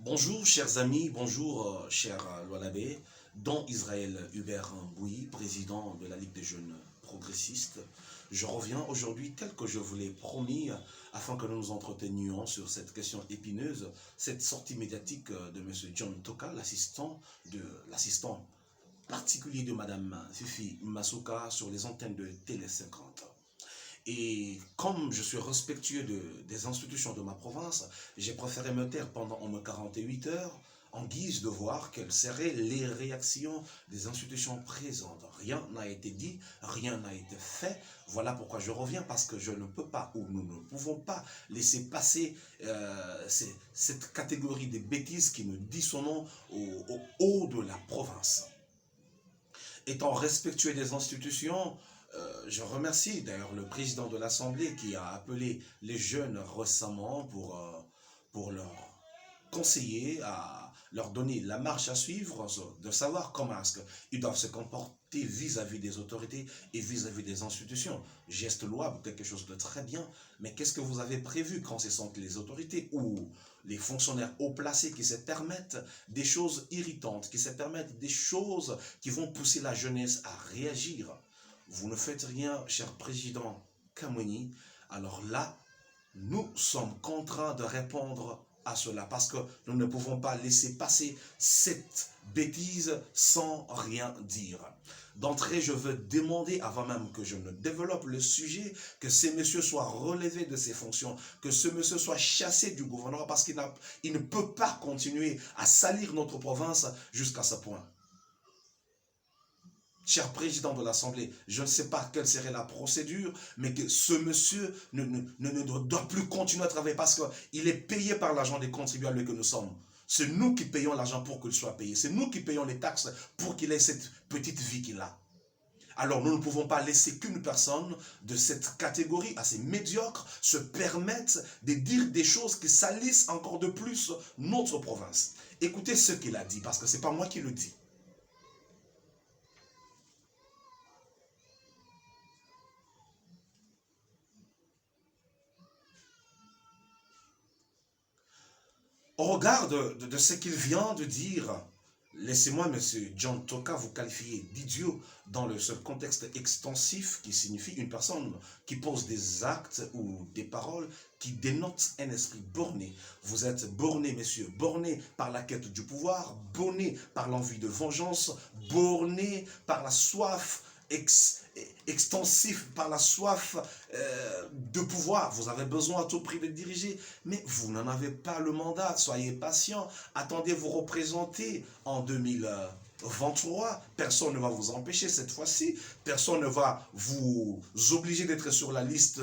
Bonjour chers amis, bonjour cher Loalabé, dont Israël Hubert Bouy, président de la Ligue des jeunes progressistes. Je reviens aujourd'hui tel que je vous l'ai promis afin que nous nous entretenions sur cette question épineuse, cette sortie médiatique de M. John Toka, l'assistant particulier de Mme Fifi Masuka sur les antennes de Télé 50. Et comme je suis respectueux des institutions de ma province, j'ai préféré me taire pendant au moins 48 heures en guise de voir quelles seraient les réactions des institutions présentes. Rien n'a été dit, rien n'a été fait. Voilà pourquoi je reviens, parce que je ne peux pas, ou nous ne pouvons pas laisser passer cette catégorie des bêtises qui nous dissonnent au haut de la province. Étant respectueux des institutions, je remercie d'ailleurs le président de l'Assemblée qui a appelé les jeunes récemment pour leur conseiller, à leur donner la marche à suivre, de savoir comment est-ce qu'ils doivent se comporter vis-à-vis des autorités et vis-à-vis des institutions. Geste louable, quelque chose de très bien, mais qu'est-ce que vous avez prévu quand ce sont les autorités ou les fonctionnaires haut placés qui se permettent des choses irritantes, qui se permettent des choses qui vont pousser la jeunesse à réagir? Vous ne faites rien, cher président Kamweni. Alors là, nous sommes contraints de répondre à cela parce que nous ne pouvons pas laisser passer cette bêtise sans rien dire. D'entrée, je veux demander, avant même que je ne développe le sujet, que ces messieurs soient relevés de ses fonctions, que ce monsieur soit chassé du gouvernement parce qu'il ne peut pas continuer à salir notre province jusqu'à ce point. Cher président de l'Assemblée, je ne sais pas quelle serait la procédure, mais que ce monsieur ne doit plus continuer à travailler parce qu'il est payé par l'argent des contribuables que nous sommes. C'est nous qui payons l'argent pour qu'il soit payé. C'est nous qui payons les taxes pour qu'il ait cette petite vie qu'il a. Alors nous ne pouvons pas laisser qu'une personne de cette catégorie assez médiocre se permette de dire des choses qui salissent encore de plus notre province. Écoutez ce qu'il a dit, parce que ce n'est pas moi qui le dis. Au regard de ce qu'il vient de dire, laissez-moi, M. John Toka, vous qualifier d'idiot dans le seul contexte extensif qui signifie une personne qui pose des actes ou des paroles qui dénotent un esprit borné. Vous êtes borné, messieurs, borné par la quête du pouvoir, borné par l'envie de vengeance, borné par la soif extensif, par la soif de pouvoir. Vous avez besoin à tout prix de diriger, mais vous n'en avez pas le mandat. Soyez patient, attendez vous représenter en 2023. Personne ne va vous empêcher cette fois-ci. Personne ne va vous obliger d'être sur la liste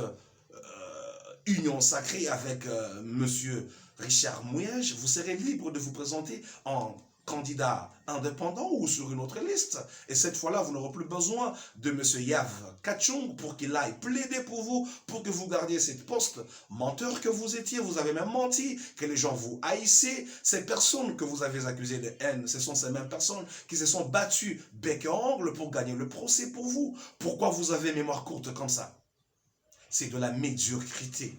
Union Sacrée avec monsieur Richard Mouyège. Vous serez libre de vous présenter en candidat indépendant ou sur une autre liste. Et cette fois-là, vous n'aurez plus besoin de M. Yav Kachung pour qu'il aille plaider pour vous, pour que vous gardiez cette poste. Menteur que vous étiez, vous avez même menti, que les gens vous haïssaient. Ces personnes que vous avez accusées de haine, ce sont ces mêmes personnes qui se sont battues bec et ongle pour gagner le procès pour vous. Pourquoi vous avez mémoire courte comme ça? C'est de la médiocrité.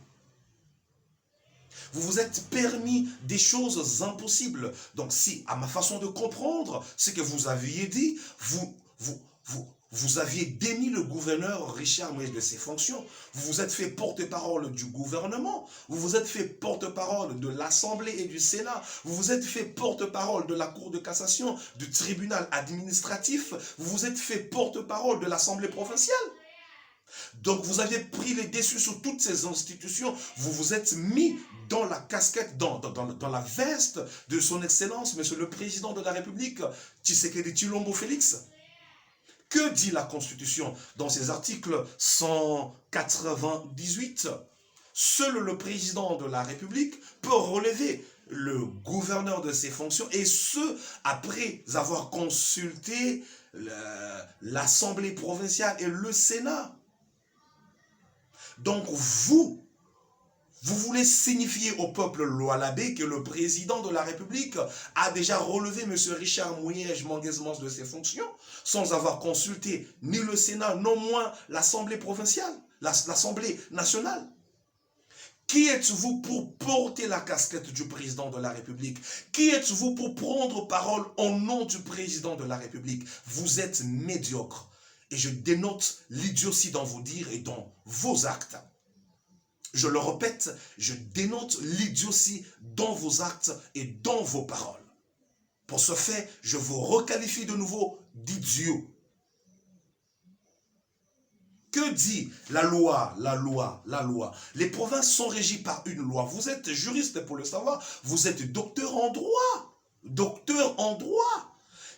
Vous vous êtes permis des choses impossibles. Donc si, à ma façon de comprendre ce que vous aviez dit, vous aviez démis le gouverneur Richard Mouyège de ses fonctions. Vous vous êtes fait porte-parole du gouvernement. Vous vous êtes fait porte-parole de l'Assemblée et du Sénat. Vous vous êtes fait porte-parole de la Cour de cassation, du tribunal administratif. Vous vous êtes fait porte-parole de l'Assemblée provinciale. Donc vous avez pris les déçus sur toutes ces institutions, vous vous êtes mis dans la casquette, dans la veste de son excellence, monsieur le président de la République, Tshisekedi Tshilombo Félix. Que dit la Constitution dans ses articles 198? Seul le président de la République peut relever le gouverneur de ses fonctions, et ce, après avoir consulté l'Assemblée provinciale et le Sénat. Donc vous voulez signifier au peuple Loalabé que le président de la République a déjà relevé M. Richard Mouyège Manguez-Mons de ses fonctions sans avoir consulté ni le Sénat, non moins l'Assemblée provinciale, l'Assemblée nationale. Qui êtes-vous pour porter la casquette du président de la République? Qui êtes-vous pour prendre parole au nom du président de la République? Vous êtes médiocre. Et je dénote l'idiotie dans vos dires et dans vos actes. Je le répète, je dénote l'idiotie dans vos actes et dans vos paroles. Pour ce fait, je vous requalifie de nouveau d'idiots. Que dit la loi? La loi, la loi. Les provinces sont régies par une loi. Vous êtes juriste pour le savoir. Vous êtes docteur en droit. Docteur en droit.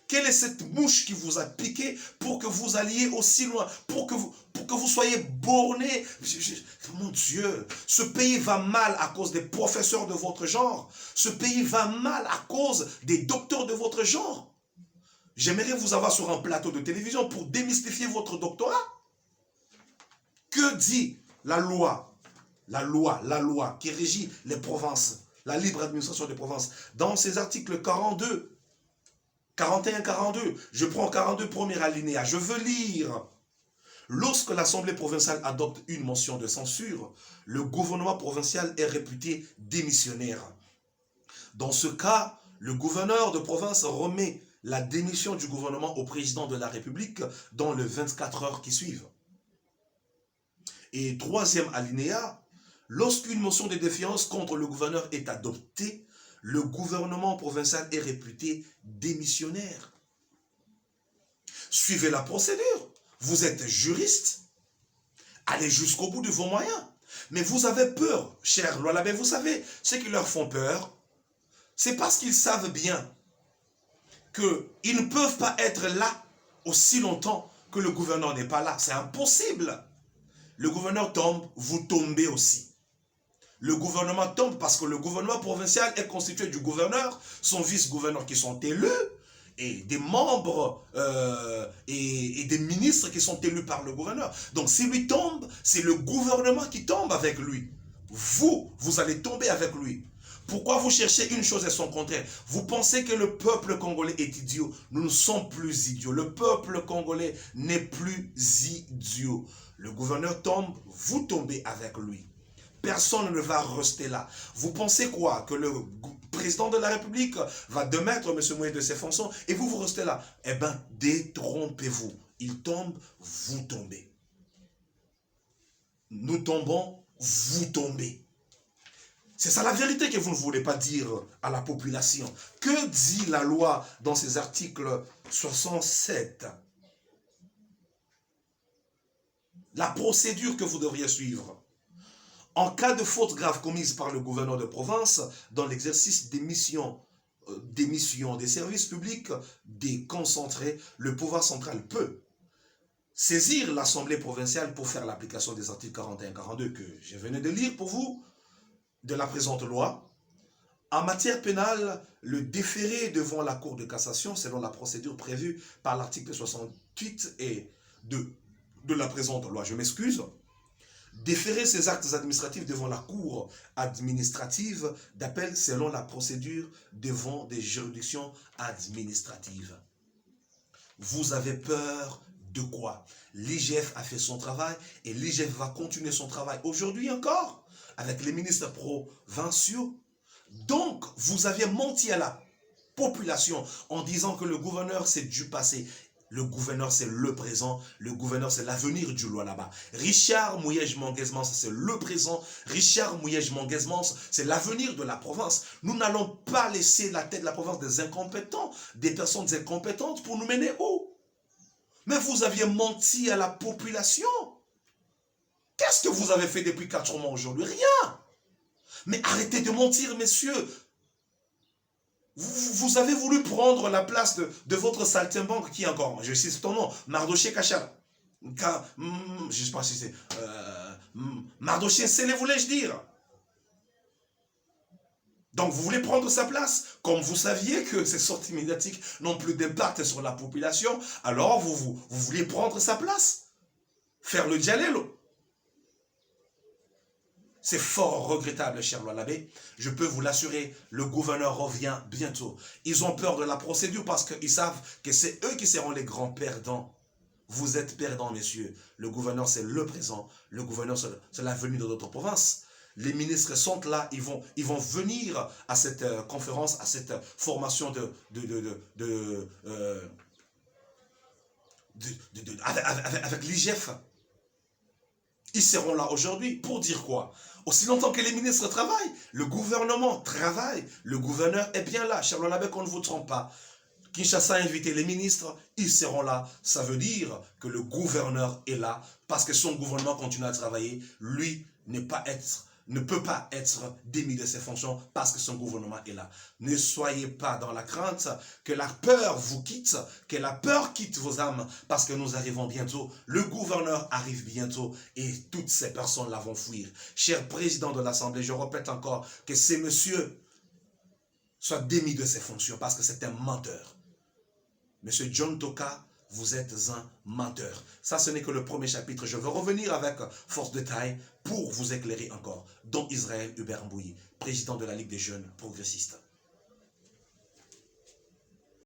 Quelle est cette mouche qui vous a piqué pour que vous alliez aussi loin? Pour que vous soyez borné? Mon Dieu, ce pays va mal à cause des professeurs de votre genre. Ce pays va mal à cause des docteurs de votre genre. J'aimerais vous avoir sur un plateau de télévision pour démystifier votre doctorat. Que dit la loi? La loi qui régit les provinces, la libre administration des provinces. Dans ces articles 42, 41, 42, je prends 42 premier alinéa, je veux lire. Lorsque l'Assemblée provinciale adopte une motion de censure, le gouvernement provincial est réputé démissionnaire. Dans ce cas, le gouverneur de province remet la démission du gouvernement au président de la République dans les 24 heures qui suivent. Et troisième alinéa, lorsqu'une motion de défiance contre le gouverneur est adoptée, le gouvernement provincial est réputé démissionnaire. Suivez la procédure. Vous êtes juriste. Allez jusqu'au bout de vos moyens. Mais vous avez peur, cher Loalabé, vous savez, ceux qui leur font peur, c'est parce qu'ils savent bien qu'ils ne peuvent pas être là aussi longtemps que le gouverneur n'est pas là. C'est impossible. Le gouverneur tombe, vous tombez aussi. Le gouvernement tombe parce que le gouvernement provincial est constitué du gouverneur, son vice-gouverneur qui sont élus, et des membres et des ministres qui sont élus par le gouverneur. Donc si lui tombe, c'est le gouvernement qui tombe avec lui. Vous allez tomber avec lui. Pourquoi vous cherchez une chose et son contraire? Vous pensez que le peuple congolais est idiot? Nous ne sommes plus idiots. Le peuple congolais n'est plus idiot. Le gouverneur tombe, vous tombez avec lui. Personne ne va rester là. Vous pensez quoi? Que le président de la République va démettre M. Moïse de ses fonctions et vous restez là? Eh bien, détrompez-vous. Il tombe, vous tombez. Nous tombons, vous tombez. C'est ça la vérité que vous ne voulez pas dire à la population. Que dit la loi dans ces articles 67? La procédure que vous devriez suivre. En cas de faute grave commise par le gouverneur de province dans l'exercice des missions des services publics déconcentrés, le pouvoir central peut saisir l'Assemblée provinciale pour faire l'application des articles 41 et 42 que je venais de lire pour vous, de la présente loi. En matière pénale, le déféré devant la Cour de cassation, selon la procédure prévue par l'article 68 et de la présente loi, je m'excuse, déférer ces actes administratifs devant la Cour administrative d'appel selon la procédure devant des juridictions administratives. Vous avez peur de quoi? L'IGF a fait son travail et l'IGF va continuer son travail aujourd'hui encore avec les ministres provinciaux. Donc, vous aviez menti à la population en disant que le gouverneur c'est du passé. Le gouverneur c'est le présent, le gouverneur c'est l'avenir du Lualaba. Richard Mouyej-Manguesmans c'est le présent, Richard Mouyej-Manguesmans c'est l'avenir de la province. Nous n'allons pas laisser la tête de la province des incompétents, des personnes incompétentes pour nous mener où? Mais vous aviez menti à la population. Qu'est-ce que vous avez fait depuis 4 mois aujourd'hui? Rien. Mais arrêtez de mentir, messieurs. Vous avez voulu prendre la place de votre saltimbanque qui est encore, je cite ton nom, Mardoché Kachal. Je ne sais pas si c'est... Mardoché Sélé, voulais-je dire. Donc vous voulez prendre sa place, comme vous saviez que ces sorties médiatiques n'ont plus d'impact sur la population, alors vous voulez prendre sa place, faire le dialélo. C'est fort regrettable, cher Loalabé. Je peux vous l'assurer, le gouverneur revient bientôt. Ils ont peur de la procédure parce qu'ils savent que c'est eux qui seront les grands perdants. Vous êtes perdants, messieurs. Le gouverneur, c'est le présent. Le gouverneur, c'est l'avenir de notre province. Les ministres sont là, ils vont venir à cette conférence, à cette formation avec l'IGF. Ils seront là aujourd'hui pour dire quoi? Aussi longtemps que les ministres travaillent, le gouvernement travaille, le gouverneur est bien là. Charles Labec, on ne vous trompe pas. Kinshasa a invité les ministres, ils seront là. Ça veut dire que le gouverneur est là parce que son gouvernement continue à travailler. Lui ne peut pas être démis de ses fonctions parce que son gouvernement est là. Ne soyez pas dans la crainte que la peur vous quitte, que la peur quitte vos âmes parce que nous arrivons bientôt. Le gouverneur arrive bientôt et toutes ces personnes-là vont fuir. Cher président de l'Assemblée, je répète encore que ces messieurs soient démis de ses fonctions parce que c'est un menteur. Monsieur John Toka, vous êtes un menteur. Ça, ce n'est que le premier chapitre. Je veux revenir avec force de taille pour vous éclairer encore. Dont Israël Hubert Mbouyi, président de la Ligue des jeunes progressistes.